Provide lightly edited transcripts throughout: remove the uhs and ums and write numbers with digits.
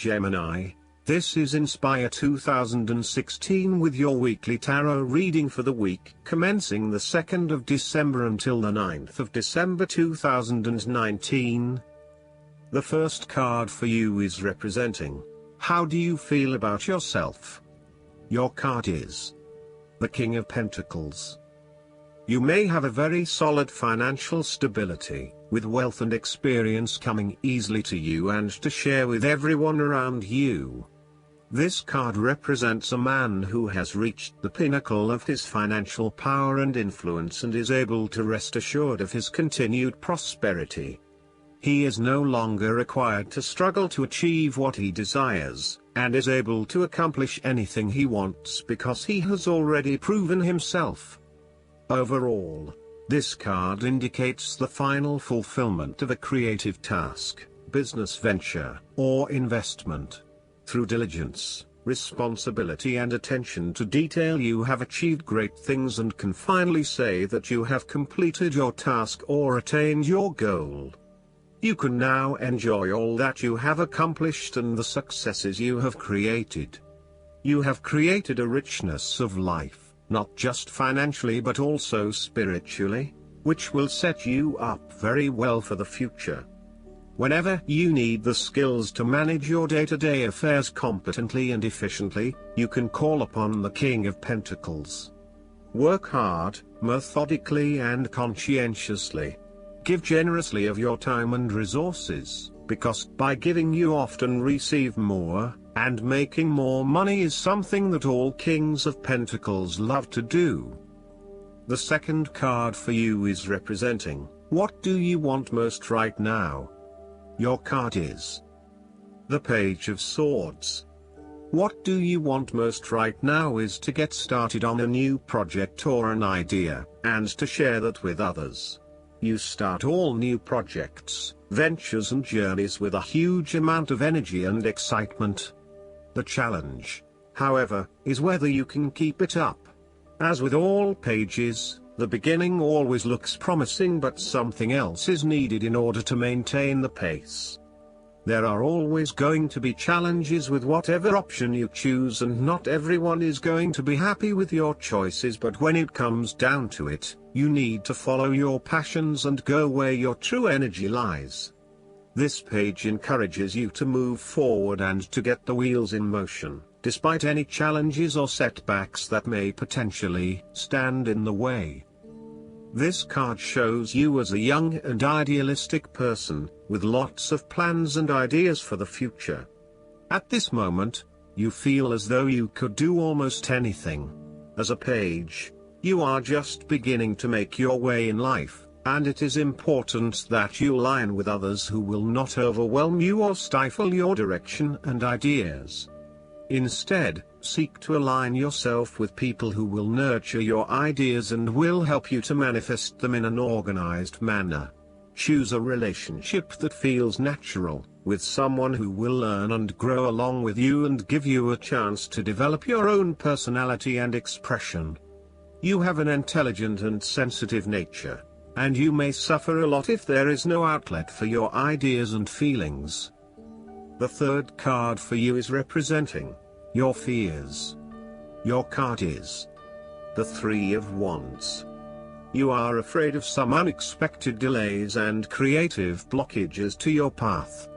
Gemini. This is Inspire 2016 with your weekly tarot reading for the week commencing the 2nd of December until the 9th of December 2019. The first card for you is representing, how do you feel about yourself? Your card is the King of Pentacles. You may have a very solid financial stability, with wealth and experience coming easily to you and to share with everyone around you. This card represents a man who has reached the pinnacle of his financial power and influence and is able to rest assured of his continued prosperity. He is no longer required to struggle to achieve what he desires, and is able to accomplish anything he wants because he has already proven himself. Overall, this card indicates the final fulfillment of a creative task, business venture, or investment. Through diligence, responsibility and attention to detail, you have achieved great things and can finally say that you have completed your task or attained your goal. You can now enjoy all that you have accomplished and the successes you have created. You have created a richness of life, not just financially but also spiritually, which will set you up very well for the future. Whenever you need the skills to manage your day-to-day affairs competently and efficiently, you can call upon the King of Pentacles. Work hard, methodically and conscientiously. Give generously of your time and resources, because by giving you often receive more, and making more money is something that all Kings of Pentacles love to do. The second card for you is representing, what do you want most right now? Your card is the Page of Swords. What do you want most right now is to get started on a new project or an idea, and to share that with others. You start all new projects, ventures and journeys with a huge amount of energy and excitement. The challenge, however, is whether you can keep it up. As with all pages, the beginning always looks promising, but something else is needed in order to maintain the pace. There are always going to be challenges with whatever option you choose, and not everyone is going to be happy with your choices, but when it comes down to it, you need to follow your passions and go where your true energy lies. This page encourages you to move forward and to get the wheels in motion, despite any challenges or setbacks that may potentially stand in the way. This card shows you as a young and idealistic person, with lots of plans and ideas for the future. At this moment, you feel as though you could do almost anything. As a page, you are just beginning to make your way in life, and it is important that you align with others who will not overwhelm you or stifle your direction and ideas. Instead, seek to align yourself with people who will nurture your ideas and will help you to manifest them in an organized manner. Choose a relationship that feels natural, with someone who will learn and grow along with you and give you a chance to develop your own personality and expression. You have an intelligent and sensitive nature, and you may suffer a lot if there is no outlet for your ideas and feelings. The third card for you is representing your fears. Your card is the Three of Wands. You are afraid of some unexpected delays and creative blockages to your path.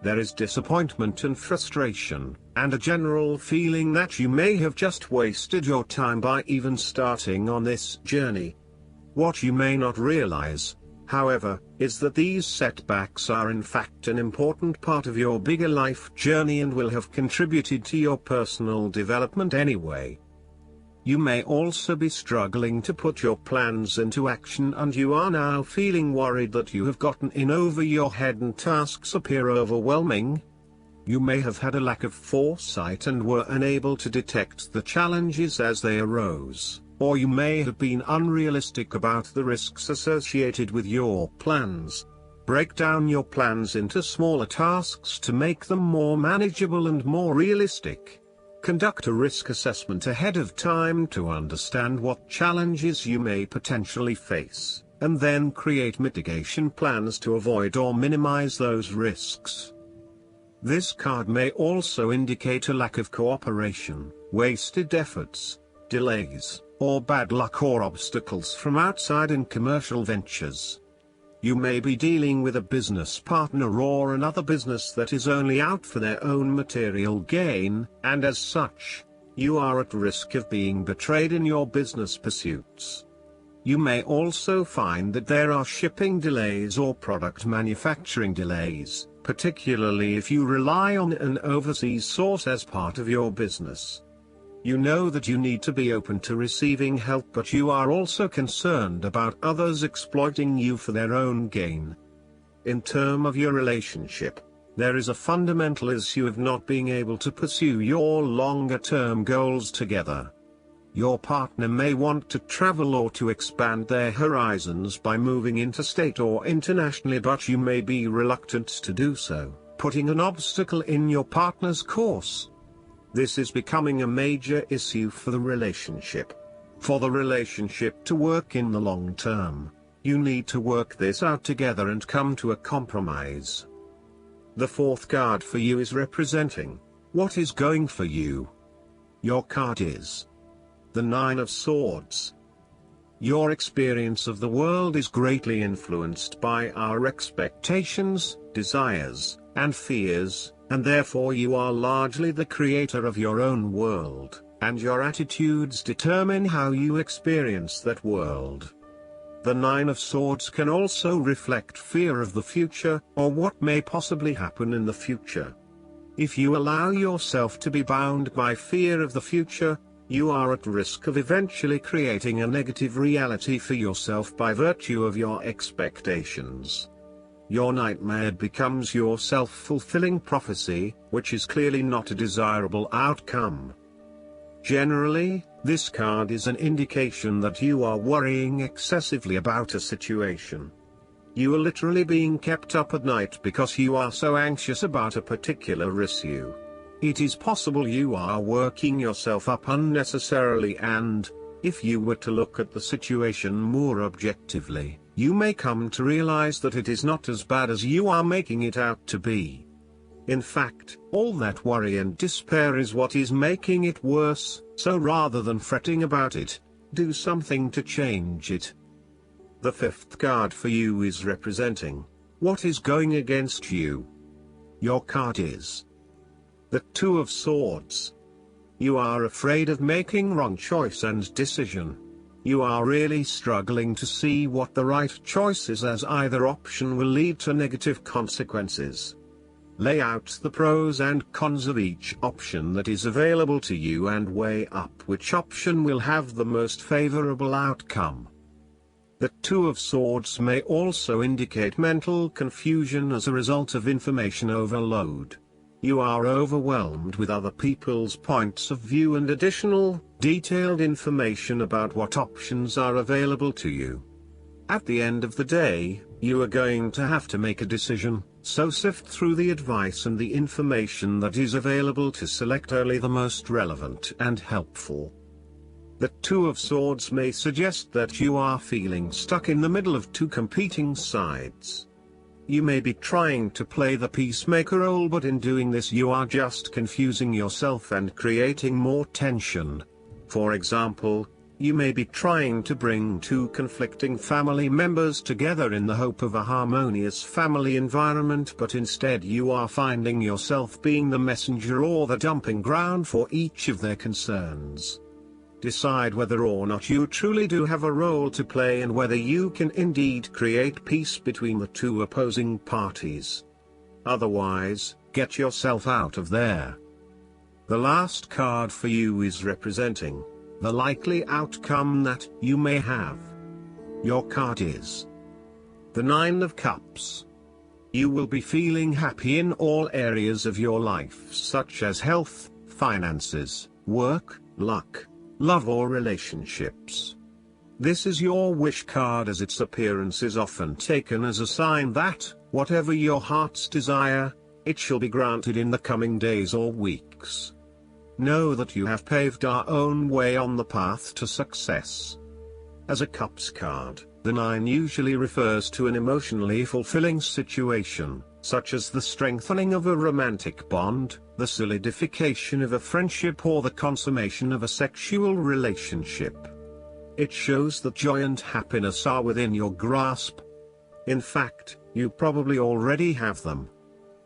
There is disappointment and frustration, and a general feeling that you may have just wasted your time by even starting on this journey. What you may not realize, however, is that these setbacks are in fact an important part of your bigger life journey and will have contributed to your personal development anyway. You may also be struggling to put your plans into action, and you are now feeling worried that you have gotten in over your head and tasks appear overwhelming. You may have had a lack of foresight and were unable to detect the challenges as they arose. Or you may have been unrealistic about the risks associated with your plans. Break down your plans into smaller tasks to make them more manageable and more realistic. Conduct a risk assessment ahead of time to understand what challenges you may potentially face, and then create mitigation plans to avoid or minimize those risks. This card may also indicate a lack of cooperation, wasted efforts, delays, or bad luck or obstacles from outside in commercial ventures. You may be dealing with a business partner or another business that is only out for their own material gain, and as such, you are at risk of being betrayed in your business pursuits. You may also find that there are shipping delays or product manufacturing delays, particularly if you rely on an overseas source as part of your business. You know that you need to be open to receiving help, but you are also concerned about others exploiting you for their own gain. In terms of your relationship, there is a fundamental issue of not being able to pursue your longer-term goals together. Your partner may want to travel or to expand their horizons by moving interstate or internationally, but you may be reluctant to do so, putting an obstacle in your partner's course. This is becoming a major issue for the relationship. For the relationship to work in the long term, you need to work this out together and come to a compromise. The fourth card for you is representing what is going for you. Your card is the Nine of Swords. Your experience of the world is greatly influenced by our expectations, desires, and fears, and therefore you are largely the creator of your own world, and your attitudes determine how you experience that world. The Nine of Swords can also reflect fear of the future, or what may possibly happen in the future. If you allow yourself to be bound by fear of the future, you are at risk of eventually creating a negative reality for yourself by virtue of your expectations. Your nightmare becomes your self-fulfilling prophecy, which is clearly not a desirable outcome. Generally, this card is an indication that you are worrying excessively about a situation. You are literally being kept up at night because you are so anxious about a particular issue. It is possible you are working yourself up unnecessarily, and, if you were to look at the situation more objectively, you may come to realize that it is not as bad as you are making it out to be. In fact, all that worry and despair is what is making it worse, so rather than fretting about it, do something to change it. The fifth card for you is representing what is going against you. Your card is the Two of Swords. You are afraid of making wrong choice and decision. You are really struggling to see what the right choice is, as either option will lead to negative consequences. Lay out the pros and cons of each option that is available to you and weigh up which option will have the most favorable outcome. The Two of Swords may also indicate mental confusion as a result of information overload. You are overwhelmed with other people's points of view and additional, detailed information about what options are available to you. At the end of the day, you are going to have to make a decision, so sift through the advice and the information that is available to select only the most relevant and helpful. The Two of Swords may suggest that you are feeling stuck in the middle of two competing sides. You may be trying to play the peacemaker role, but in doing this you are just confusing yourself and creating more tension. For example, you may be trying to bring two conflicting family members together in the hope of a harmonious family environment, but instead you are finding yourself being the messenger or the dumping ground for each of their concerns. Decide whether or not you truly do have a role to play and whether you can indeed create peace between the two opposing parties. Otherwise, get yourself out of there. The last card for you is representing the likely outcome that you may have. Your card is the Nine of Cups. You will be feeling happy in all areas of your life, such as health, finances, work, luck, love or relationships. This is your wish card, as its appearance is often taken as a sign that, whatever your heart's desire, it shall be granted in the coming days or weeks. Know that you have paved our own way on the path to success. As a Cups card, the Nine usually refers to an emotionally fulfilling situation, such as the strengthening of a romantic bond, the solidification of a friendship, or the consummation of a sexual relationship. It shows that joy and happiness are within your grasp. In fact, you probably already have them.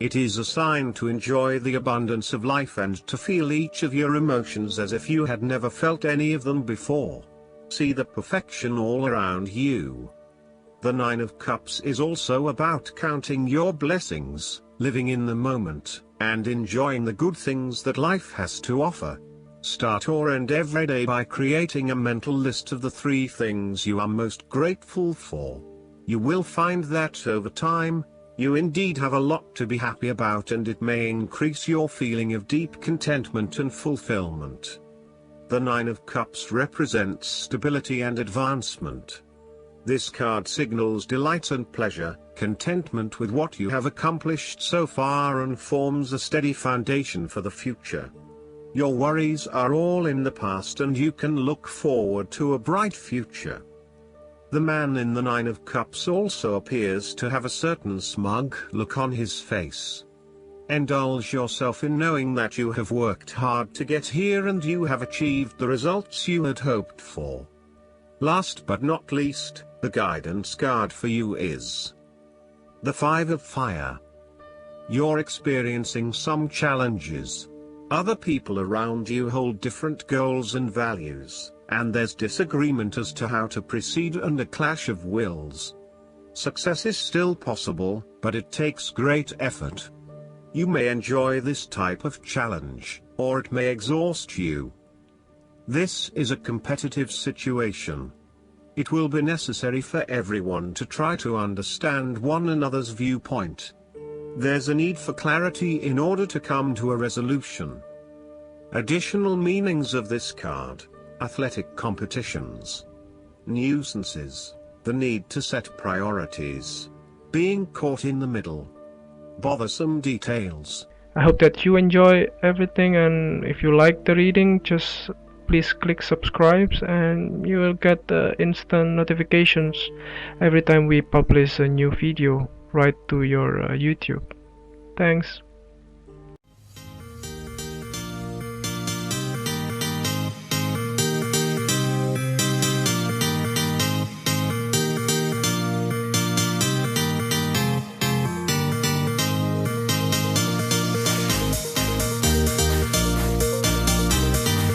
It is a sign to enjoy the abundance of life and to feel each of your emotions as if you had never felt any of them before. See the perfection all around you. The Nine of Cups is also about counting your blessings, living in the moment, and enjoying the good things that life has to offer. Start or end every day by creating a mental list of the 3 things you are most grateful for. You will find that over time, you indeed have a lot to be happy about, and it may increase your feeling of deep contentment and fulfillment. The Nine of Cups represents stability and advancement. This card signals delight and pleasure, contentment with what you have accomplished so far, and forms a steady foundation for the future. Your worries are all in the past and you can look forward to a bright future. The man in the Nine of Cups also appears to have a certain smug look on his face. Indulge yourself in knowing that you have worked hard to get here and you have achieved the results you had hoped for. Last but not least, the guidance card for you is the Five of Fire. You're experiencing some challenges. Other people around you hold different goals and values, and there's disagreement as to how to proceed and a clash of wills. Success is still possible, but it takes great effort. You may enjoy this type of challenge, or it may exhaust you. This is a competitive situation. It will be necessary for everyone to try to understand one another's viewpoint. There's a need for clarity in order to come to a resolution. Additional meanings of this card: athletic competitions, nuisances, the need to set priorities, being caught in the middle, bothersome details. I hope that you enjoy everything, and if you like the reading, just please click subscribe and you will get the instant notifications every time we publish a new video right to your YouTube. Thanks.